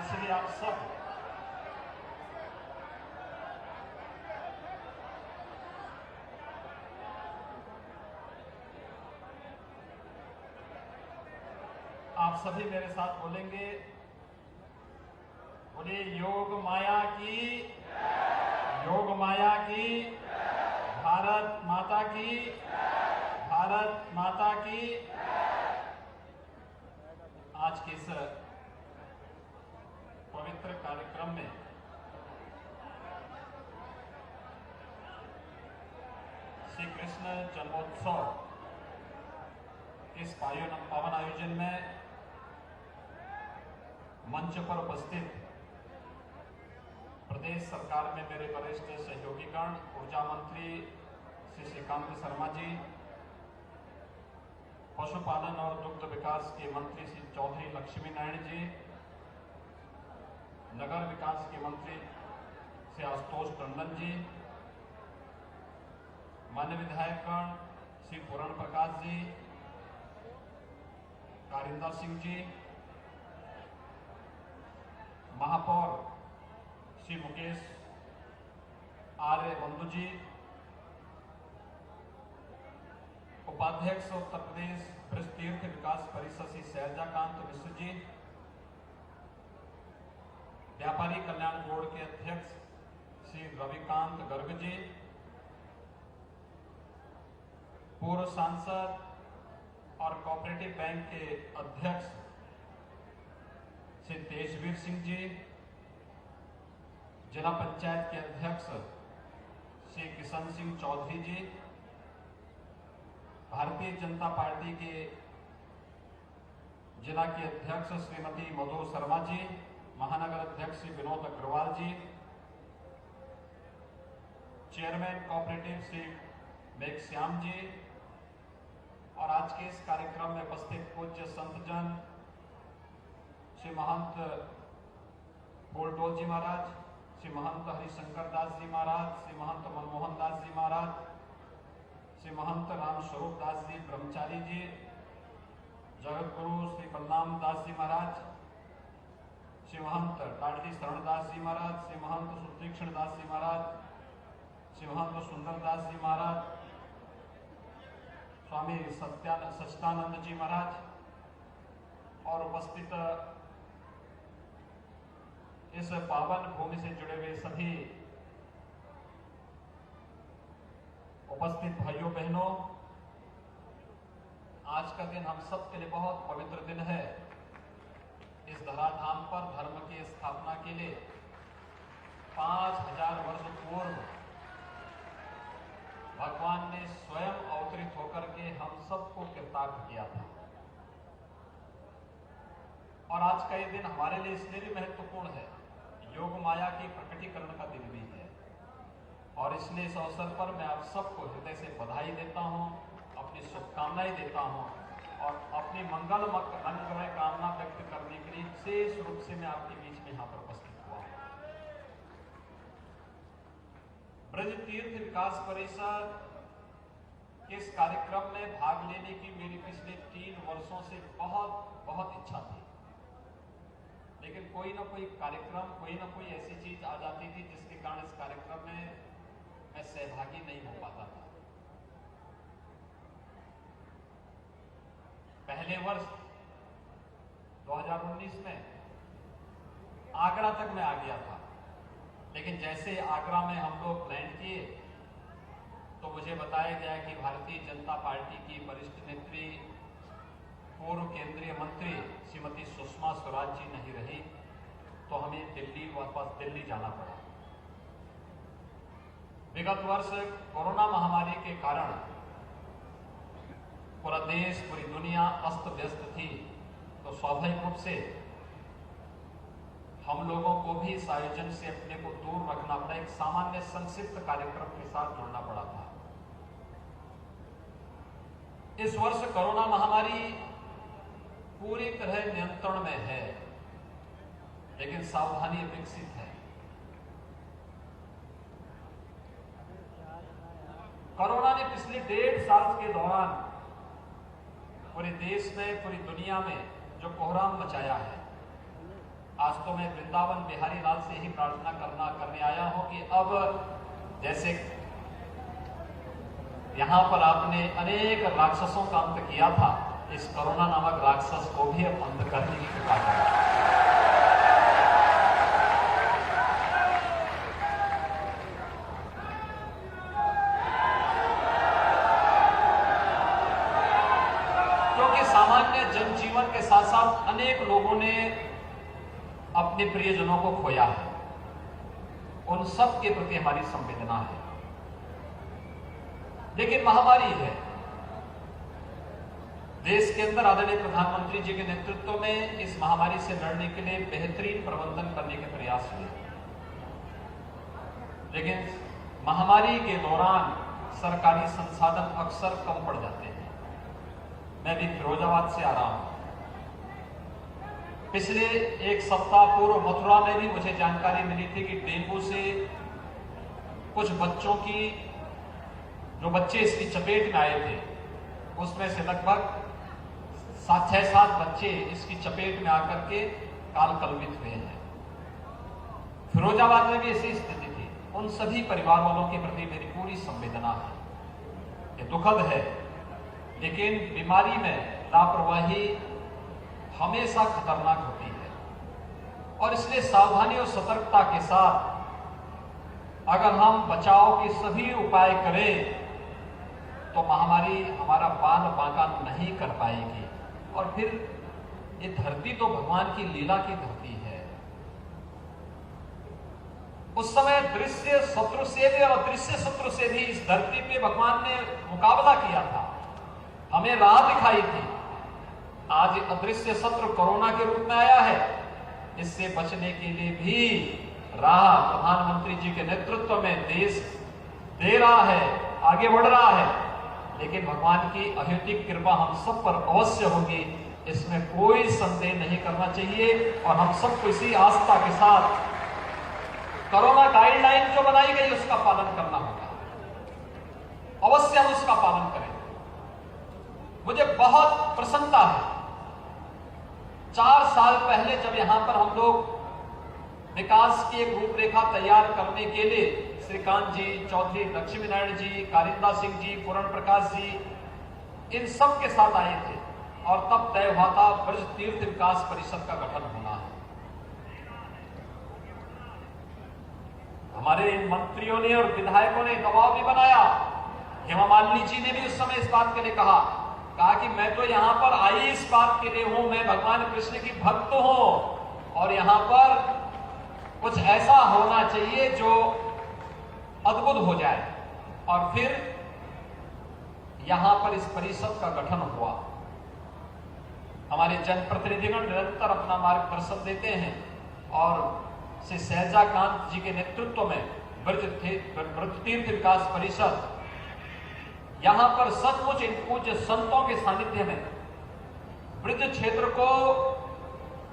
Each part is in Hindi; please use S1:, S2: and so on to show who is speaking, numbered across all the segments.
S1: इसलिए आप सब सभी मेरे साथ बोलेंगे, बोलिए योग माया की, योग माया की, भारत माता की, भारत माता की। आज के इस पवित्र कार्यक्रम में श्री कृष्ण जन्मोत्सव इस पावन आयोजन में मंच पर उपस्थित प्रदेश सरकार में मेरे वरिष्ठ सहयोगीगण, ऊर्जा मंत्री श्री श्रीकांत शर्मा जी, पशुपालन और दुग्ध विकास के मंत्री श्री चौधरी लक्ष्मी नारायण जी, नगर विकास के मंत्री श्री आशुतोष टंडन जी, मान्य विधायकगण श्री पूरण प्रकाश जी, कारिंदर सिंह जी, महापौर श्री मुकेश आर्य बंधु जी, उपाध्यक्ष उत्तर प्रदेश ब्रज तीर्थ विकास परिषद श्री शैलजाकांत मिश्र जी, व्यापारी कल्याण बोर्ड के अध्यक्ष श्री रविकांत गर्ग जी, पूर्व सांसद और कोऑपरेटिव बैंक के अध्यक्ष श्री तेजवीर सिंह जी, जिला पंचायत के अध्यक्ष श्री किशन सिंह चौधरी जी, भारतीय जनता पार्टी के जिला की अध्यक्ष श्रीमती मधु शर्मा जी, महानगर अध्यक्ष श्री विनोद अग्रवाल जी, चेयरमैन कोऑपरेटिव श्री मेघश्याम जी, और आज के इस कार्यक्रम में उपस्थित पूज्य संतजन श्री महंत फूलटोल जी महाराज, श्री महंत हरिशंकर दास जी महाराज, श्री महंत मनमोहन दास जी महाराज, श्री महंत राम स्वरूप दास जी ब्रह्मचारी जी, जगत गुरु श्री बलराम दास जी महाराज, श्री महंत टाटली शरण दास जी महाराज, श्री महंत सुतीक्षण दास जी महाराज, श्री महंत सुंदर दास जी महाराज, स्वामी सच्चिदानंद जी महाराज, और उपस्थित इस पावन भूमि से जुड़े हुए सभी उपस्थित भाइयों बहनों, आज का दिन हम सब के लिए बहुत पवित्र दिन है। इस धराधाम पर धर्म की स्थापना के लिए 5000 वर्ष पूर्व भगवान ने स्वयं अवतरित होकर के हम सबको कृतार्थ किया था। और आज का ये दिन हमारे लिए इसलिए भी महत्वपूर्ण है, योग माया की प्रकटीकरण का दिन भी है, और इसलिए इस अवसर पर मैं आप सबको हृदय से बधाई देता हूं, अपनी शुभकामनाएं देता हूं, और अपनी मंगलमय कामना व्यक्त करने के लिए विशेष रूप से मैं आपके बीच में यहां पर उपस्थित हुआ हूं। ब्रज तीर्थ विकास परिषद के इस कार्यक्रम में भाग लेने की मेरी पिछले 3 वर्षों से बहुत इच्छा थी, लेकिन कोई ना कोई कार्यक्रम, कोई ना कोई ऐसी चीज आ जाती थी जिसके कारण इस कार्यक्रम में मैं सहभागी नहीं हो पाता था। पहले वर्ष 2019 में आगरा तक मैं आ गया था, लेकिन जैसे आगरा में हम लोग लैंड किए तो मुझे बताया गया कि भारतीय जनता पार्टी की वरिष्ठ नेत्री, पूर्व केंद्रीय मंत्री श्रीमती सुषमा स्वराज जी नहीं रही, तो हमें वापस दिल्ली जाना पड़ा। विगत वर्ष कोरोना महामारी के कारण पूरा देश, पूरी दुनिया अस्त व्यस्त थी, तो स्वाभाविक रूप से हम लोगों को भी इस आयोजन से अपने को दूर रखना पड़ा, एक सामान्य संक्षिप्त कार्यक्रम के साथ जुड़ना पड़ा था। इस वर्ष कोरोना महामारी पूरी तरह नियंत्रण में है, लेकिन सावधानी विकसित है। कोरोना ने पिछले 1.5 साल के दौरान पूरे देश में, पूरी दुनिया में जो कोहराम मचाया है, आज तो मैं वृंदावन बिहारी लाल से ही प्रार्थना करने आया हूं कि अब जैसे यहां पर आपने अनेक राक्षसों का अंत किया था, इस कोरोना नामक राक्षस को भी अब अंत करने की कृपा करें। क्योंकि सामान्य जनजीवन के साथ साथ अनेक लोगों ने अपने प्रियजनों को खोया है, उन सब के प्रति हमारी संवेदना है। लेकिन महामारी है, देश के अंदर आदरणीय प्रधानमंत्री जी के नेतृत्व में इस महामारी से लड़ने के लिए बेहतरीन प्रबंधन करने के प्रयास हुए, लेकिन महामारी के दौरान सरकारी संसाधन अक्सर कम पड़ जाते हैं। मैं भी फिरोजाबाद से आ रहा हूं। पिछले एक सप्ताह पूर्व मथुरा में भी मुझे जानकारी मिली थी कि डेंगू से कुछ बच्चों की, जो बच्चे इसकी चपेट में आए थे, उसमें से लगभग 6-7 बच्चे इसकी चपेट में आकर के काल कलवित हुए हैं। फिरोजाबाद में भी ऐसी स्थिति थी। उन सभी परिवार वालों के प्रति मेरी पूरी संवेदना है। ये दुखद है, लेकिन बीमारी में लापरवाही हमेशा खतरनाक होती है और इसलिए सावधानी और सतर्कता के साथ अगर हम बचाव के सभी उपाय करें तो महामारी हमारा बाल बांका नहीं कर पाएगी। और फिर ये धरती तो भगवान की लीला की धरती है। उस समय दृश्य शत्रु से भी और अदृश्य शत्रु से भी इस धरती पे भगवान ने मुकाबला किया था, हमें राह दिखाई थी। आज अदृश्य शत्रु कोरोना के रूप में आया है। इससे बचने के लिए भी राह प्रधानमंत्री जी के नेतृत्व में देश दे रहा है, आगे बढ़ रहा है। लेकिन भगवान की अहेतुक कृपा हम सब पर अवश्य होगी, इसमें कोई संदेह नहीं करना चाहिए। और हम सबको इसी आस्था के साथ कोरोना गाइडलाइन जो बनाई गई उसका पालन करना होगा। अवश्य हम उसका पालन करें। मुझे बहुत प्रसन्नता है, 4 साल पहले जब यहां पर हम लोग विकास की एक रूपरेखा तैयार करने के लिए श्रीकांत जी, चौधरी लक्ष्मी नारायण जी, कारिंदा सिंह जी, पूरण प्रकाश जी, इन सब के साथ आए थे और तब तय हुआ था ब्रज तीर्थ विकास परिषद का गठन होना है। हमारे मंत्रियों ने और विधायकों ने दबाव भी बनाया। हेमा मालिनी जी ने भी उस समय इस बात के लिए कहा कि मैं तो यहां पर आई इस बात के लिए हूं, मैं भगवान कृष्ण की भक्त हूं और यहां पर कुछ ऐसा होना चाहिए जो अद्भुत हो जाए। और फिर यहां पर इस परिषद का गठन हुआ। हमारे जनप्रतिनिधिगण निरंतर अपना मार्गदर्शन देते हैं और श्री सहजाकांत जी के नेतृत्व में ब्रज तीर्थ विकास परिषद यहां पर सचमुच इन पूज्य संतों के सानिध्य में ब्रज क्षेत्र को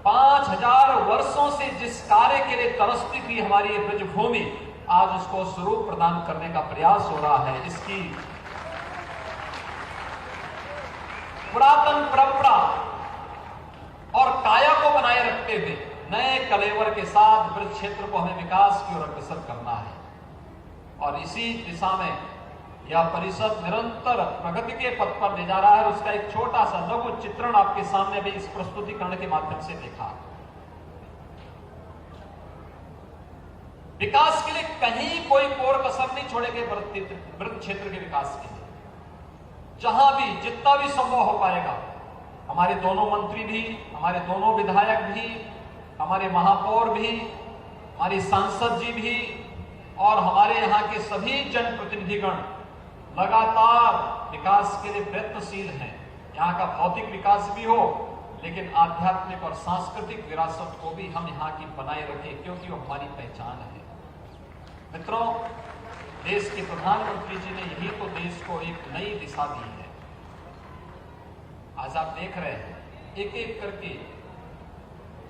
S1: 5000 वर्षों से जिस कार्य के लिए तरसती थी हमारी ये ब्रज भूमि, आज उसको स्वरूप प्रदान करने का प्रयास हो रहा है। इसकी पुरातन परंपरा और काया को बनाए रखते हुए नए कलेवर के साथ ब्रज क्षेत्र को हमें विकास की ओर अग्रसर करना है। और इसी दिशा में यह परिषद निरंतर प्रगति के पथ पर ले जा रहा है। उसका एक छोटा सा लघु चित्रण आपके सामने भी इस प्रस्तुतिकरण के माध्यम से देखा। विकास के लिए कहीं कोई कोर कसर नहीं छोड़ेंगे। ब्रज क्षेत्र के विकास के लिए जहां भी जितना भी संभव हो पाएगा, हमारे दोनों मंत्री भी, हमारे दोनों विधायक भी, हमारे महापौर भी, हमारी सांसद जी भी और हमारे यहाँ के सभी जनप्रतिनिधिगण लगातार विकास के लिए प्रयत्नशील हैं। यहाँ का भौतिक विकास भी हो, लेकिन आध्यात्मिक और सांस्कृतिक विरासत को भी हम यहाँ की बनाए रखें, क्योंकि वो हमारी पहचान है। मित्रों, देश के प्रधानमंत्री जी ने यही तो देश को एक नई दिशा दी है। आज आप देख रहे हैं एक एक करके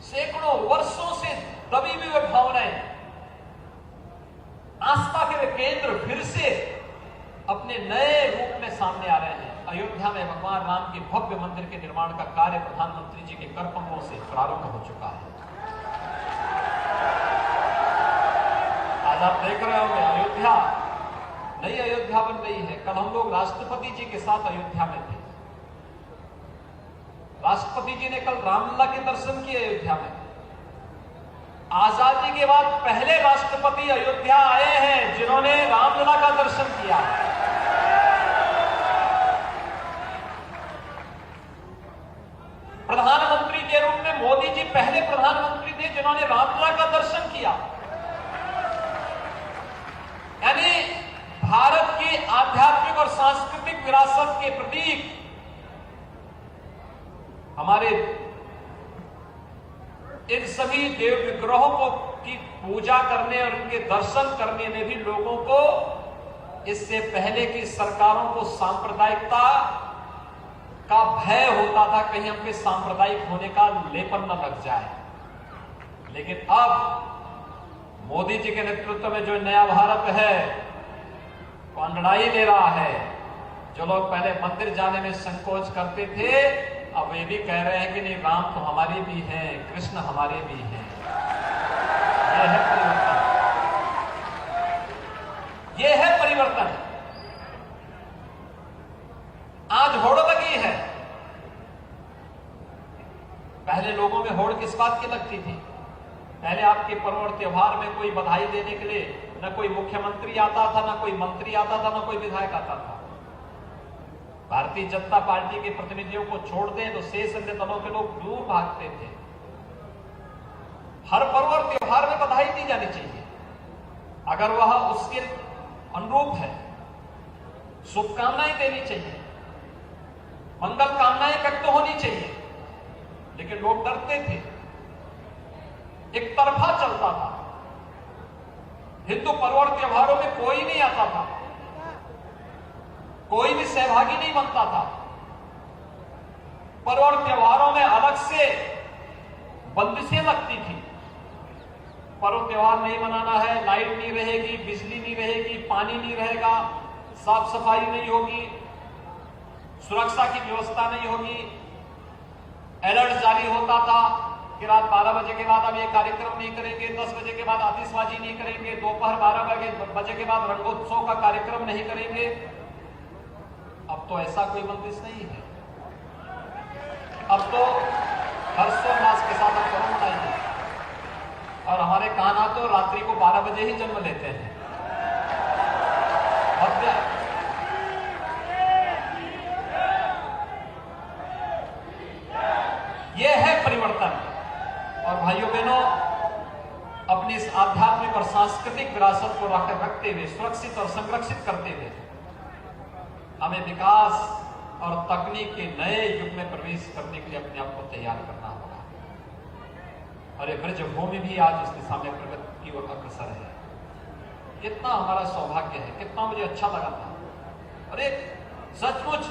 S1: सैकड़ों वर्षों से दबी हुई वे भावनाएं, आस्था के वे केंद्र फिर से अपने नए रूप में सामने आ रहे हैं। अयोध्या में भगवान राम के भव्य मंदिर के निर्माण का कार्य प्रधानमंत्री जी के कर कमलों से प्रारंभ हो चुका है। आज आप देख रहे होंगे अयोध्या, नई अयोध्या बन रही है। कल हम लोग राष्ट्रपति जी के साथ अयोध्या में थे। राष्ट्रपति जी ने कल रामलला के दर्शन किए अयोध्या में। आजादी के बाद पहले राष्ट्रपति अयोध्या आए हैं जिन्होंने रामलला का दर्शन किया। प्रधानमंत्री के रूप में मोदी जी पहले प्रधानमंत्री थे जिन्होंने रामलला का दर्शन किया। यानी भारत की आध्यात्मिक और सांस्कृतिक विरासत के प्रतीक हमारे इन सभी देव विग्रहों को की पूजा करने और उनके दर्शन करने में भी लोगों को इससे पहले की सरकारों को सांप्रदायिकता का भय होता था, कहीं हम पे सांप्रदायिक होने का लेपन न लग जाए। लेकिन अब मोदी जी के नेतृत्व में जो नया भारत है वो अंगड़ाई ले रहा है। जो लोग पहले मंदिर जाने में संकोच करते थे, अब वे भी कह रहे हैं कि नहीं, राम तो हमारे भी हैं, कृष्ण हमारे भी हैं। यह है परिवर्तन, यह है परिवर्तन। आज होड़ लगी है। पहले लोगों में होड़ किस बात की लगती थी? पहले आपके पर्व और त्योहार में कोई बधाई देने के लिए न कोई मुख्यमंत्री आता था, न कोई मंत्री आता था, न कोई विधायक आता था। भारतीय जनता पार्टी के प्रतिनिधियों को छोड़ दें तो शेष अन्य दलों के लोग दूर भागते थे। हर पर्व और त्योहार में बधाई दी जानी चाहिए अगर वह उसके अनुरूप है। शुभकामनाएं देनी चाहिए, मंगल कामनाएं व्यक्त होनी चाहिए। लेकिन लोग डरते थे, एक तरफा चलता था। हिंदू पर्व और त्योहारों में कोई नहीं आता था, कोई भी सहभागी नहीं बनता था। पर्व और त्योहारों में अलग से बंदिशें लगती थी। पर्व त्योहार नहीं मनाना है, लाइट नहीं रहेगी, बिजली नहीं रहेगी, पानी नहीं रहेगा, साफ सफाई नहीं होगी, सुरक्षा की व्यवस्था नहीं होगी। अलर्ट जारी होता था कि रात 12 बजे के बाद अब ये कार्यक्रम नहीं करेंगे, 10 बजे के बाद आतिशबाजी नहीं करेंगे, दोपहर 12 बजे के बाद रंगोत्सव का कार्यक्रम नहीं करेंगे। अब तो ऐसा कोई बंदिश नहीं है। अब तो हर्षोल्लास के साथ हम पर्व मनाएंगे। और हमारे कान्हा तो रात्रि को 12 बजे ही जन्म लेते हैं। यह है परिवर्तन। और भाइयों बहनों, अपनी इस आध्यात्मिक और सांस्कृतिक विरासत को रखते हुए, सुरक्षित और संरक्षित करते हुए हमें विकास और तकनीक के नए युग में प्रवेश करने के लिए अपने आप को तैयार करना होगा। और ये ब्रजभूमि भी आज इस दिशा में प्रगति की ओर अग्रसर है। कितना हमारा सौभाग्य है, कितना मुझे अच्छा लगा था। अरे सचमुच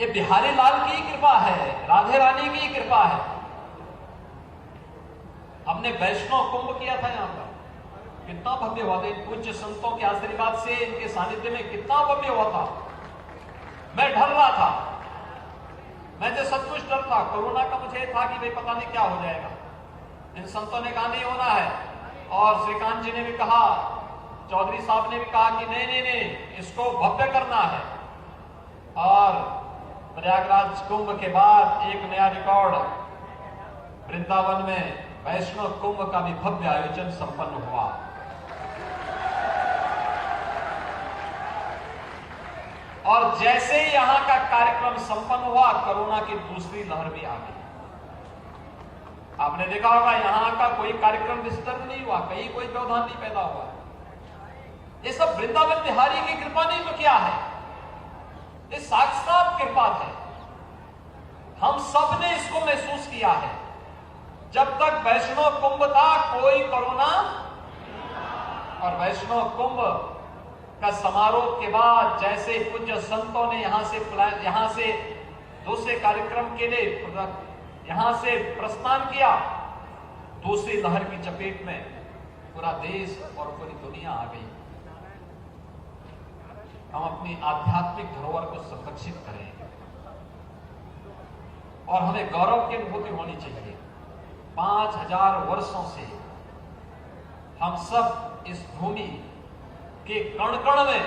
S1: ये बिहारी लाल की कृपा है, राधे रानी की कृपा है। हमने वैष्णव कुंभ किया था यहां पर, कितना भव्य हुआ था। इन पूज्य संतों के आशीर्वाद से, इनके सानिध्य में कितना भव्य हुआ था। मैं डर रहा था, मैं जो सचमुच डर था। कोरोना का मुझे था कि भाई पता नहीं क्या हो जाएगा। इन संतों ने कहा नहीं होना है, और श्रीकांत जी ने भी कहा, चौधरी साहब ने भी कहा कि नहीं नहीं नहीं, इसको भव्य करना है। और प्रयागराज कुंभ के बाद एक नया रिकॉर्ड, वृंदावन में वैष्णव कुंभ का भी भव्य आयोजन संपन्न हुआ। और जैसे ही यहां का कार्यक्रम संपन्न हुआ, कोरोना की दूसरी लहर भी आ गई। आपने देखा होगा यहां का कोई कार्यक्रम डिस्टर्ब नहीं हुआ, कहीं कोई व्यवधान नहीं पैदा हुआ। ये सब वृंदावन बिहारी की कृपा नहीं तो क्या है? ये साक्षात कृपा है। हम सब ने इसको महसूस किया है। जब तक वैष्णव कुंभ था कोई कोरोना, और वैष्णव कुंभ का समारोह के बाद जैसे पूज्य संतों ने यहां से दूसरे कार्यक्रम के लिए यहां से प्रस्थान किया, दूसरी लहर की चपेट में पूरा देश और पूरी दुनिया आ गई। हम अपनी आध्यात्मिक धरोहर को संरक्षित करें और हमें गौरव की अनुभूति होनी चाहिए। 5000 वर्षों से हम सब इस भूमि के कण कण में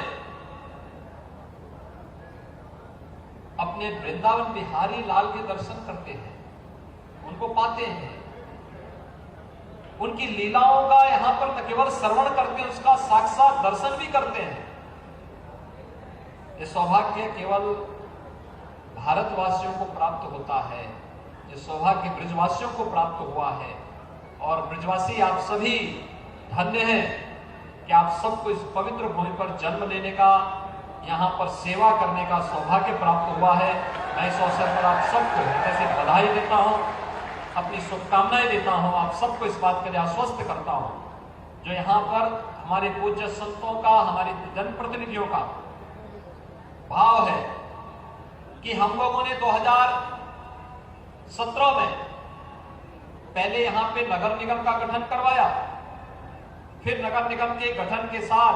S1: अपने वृंदावन बिहारी लाल के दर्शन करते हैं, उनको पाते हैं, उनकी लीलाओं का यहां पर न केवल श्रवण करते हैं, उसका साक्षात दर्शन भी करते हैं। ये सौभाग्य केवल भारतवासियों को प्राप्त होता है, ये सौभाग्य ब्रजवासियों को प्राप्त हुआ है। और ब्रजवासी आप सभी धन्य हैं कि आप सबको इस पवित्र भूमि पर जन्म लेने का, यहां पर सेवा करने का सौभाग्य प्राप्त हुआ है। मैं इस अवसर पर आप सबको ऐसे बधाई देता हूं, अपनी शुभकामनाएं देता हूं, आप सबको इस बात के लिए आश्वस्त करता हूं जो यहां पर हमारे पूज्य संतों का, हमारे जनप्रतिनिधियों का भाव है कि हम लोगों ने 2017 में पहले यहां पे नगर निगम का गठन करवाया, फिर नगर निगम के गठन के साथ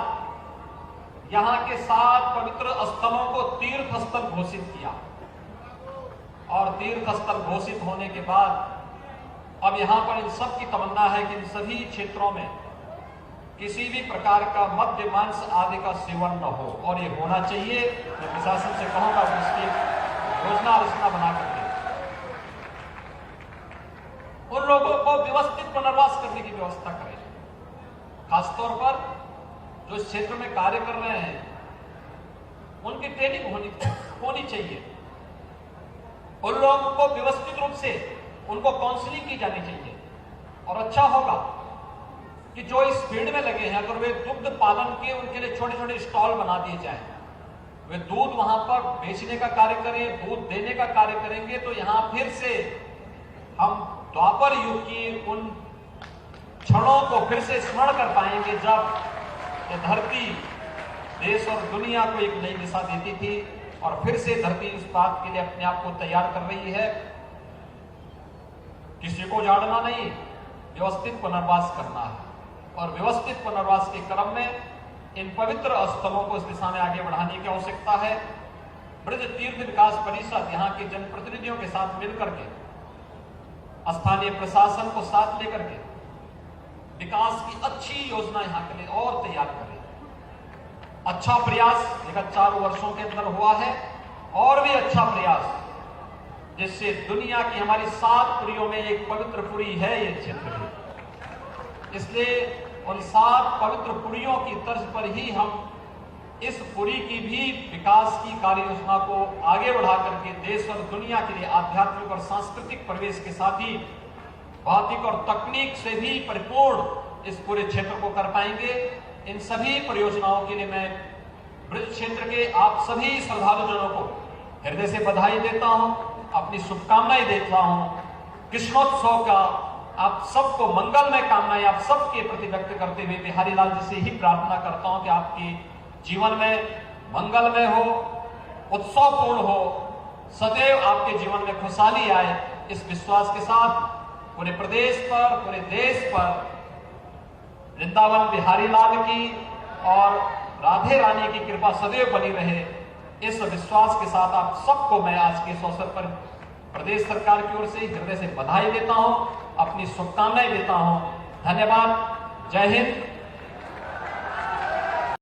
S1: यहां के 7 पवित्र स्थलों को तीर्थ स्थल घोषित किया और तीर्थ स्थल घोषित होने के बाद अब यहां पर इन सब की तमन्ना है कि इन सभी क्षेत्रों में किसी भी प्रकार का मद्य मांस आदि का सेवन न हो, और ये होना चाहिए। मैं प्रशासन से कहूंगा कि इसकी योजना रचना बना करके उन लोगों को व्यवस्थित पुनर्वास करने की व्यवस्था करें। खासतौर पर जो इस क्षेत्र में कार्य कर रहे हैं उनकी ट्रेनिंग होनी चाहिए, उन लोगों को व्यवस्थित रूप से उनको काउंसलिंग की जानी चाहिए। और अच्छा होगा कि जो इस फील्ड में लगे हैं, अगर वे दुग्ध पालन के उनके लिए छोटे छोटे स्टॉल बना दिए जाएं, वे दूध वहां पर बेचने का कार्य करें, दूध देने का कार्य करेंगे, तो यहां फिर से हम द्वापर युग की उन क्षणों को फिर से स्मरण कर पाएंगे जब ये धरती देश और दुनिया को एक नई दिशा देती थी। और फिर से धरती इस बात के लिए अपने आप को तैयार कर रही है, किसी को जाड़ना नहीं, व्यवस्थित पुनर्वास करना है। और व्यवस्थित पुनर्वास के क्रम में इन पवित्र स्थलों को इस दिशा में आगे बढ़ाने की आवश्यकता है। ब्रज तीर्थ विकास परिषद यहाँ के जनप्रतिनिधियों के साथ मिलकर के, स्थानीय प्रशासन को साथ लेकर के विकास की अच्छी योजना यहाँ के लिए और तैयार करें। अच्छा प्रयास विगत 4 वर्षों के अंदर हुआ है, और भी अच्छा प्रयास जिससे दुनिया की हमारी 7 पुरियों में एक पवित्र पुरी है ये क्षेत्र भी। इसलिए उन 7 पवित्र पुरियों की तर्ज पर ही हम इस पुरी की भी विकास की कार्य योजना को आगे बढ़ा करके देश और दुनिया के लिए आध्यात्मिक और सांस्कृतिक परिवेश के साथ ही भौतिक और तकनीक से भी परिपूर्ण इस पूरे क्षेत्र को कर पाएंगे। इन सभी परियोजनाओं के लिए मैं ब्रज क्षेत्र के आप सभी श्रद्धालुजनों को हृदय से बधाई देता हूं, अपनी शुभकामनाएं देता हूं। कृष्णोत्सव का आप सबको मंगलमय कामनाएं आप सबके प्रति व्यक्त करते हुए बिहारी लाल जी से ही प्रार्थना करता हूं कि आपके जीवन में मंगलमय हो, उत्सवपूर्ण हो, सदैव आपके जीवन में खुशहाली आए। इस विश्वास के साथ पूरे प्रदेश पर, पूरे देश पर वृंदावन बिहारी लाल की और राधे रानी की कृपा सदैव बनी रहे, इस विश्वास के साथ आप सबको मैं आज के इस अवसर पर प्रदेश सरकार की ओर से हृदय से बधाई देता हूं, अपनी शुभकामनाएं देता हूं। धन्यवाद। जय हिंद,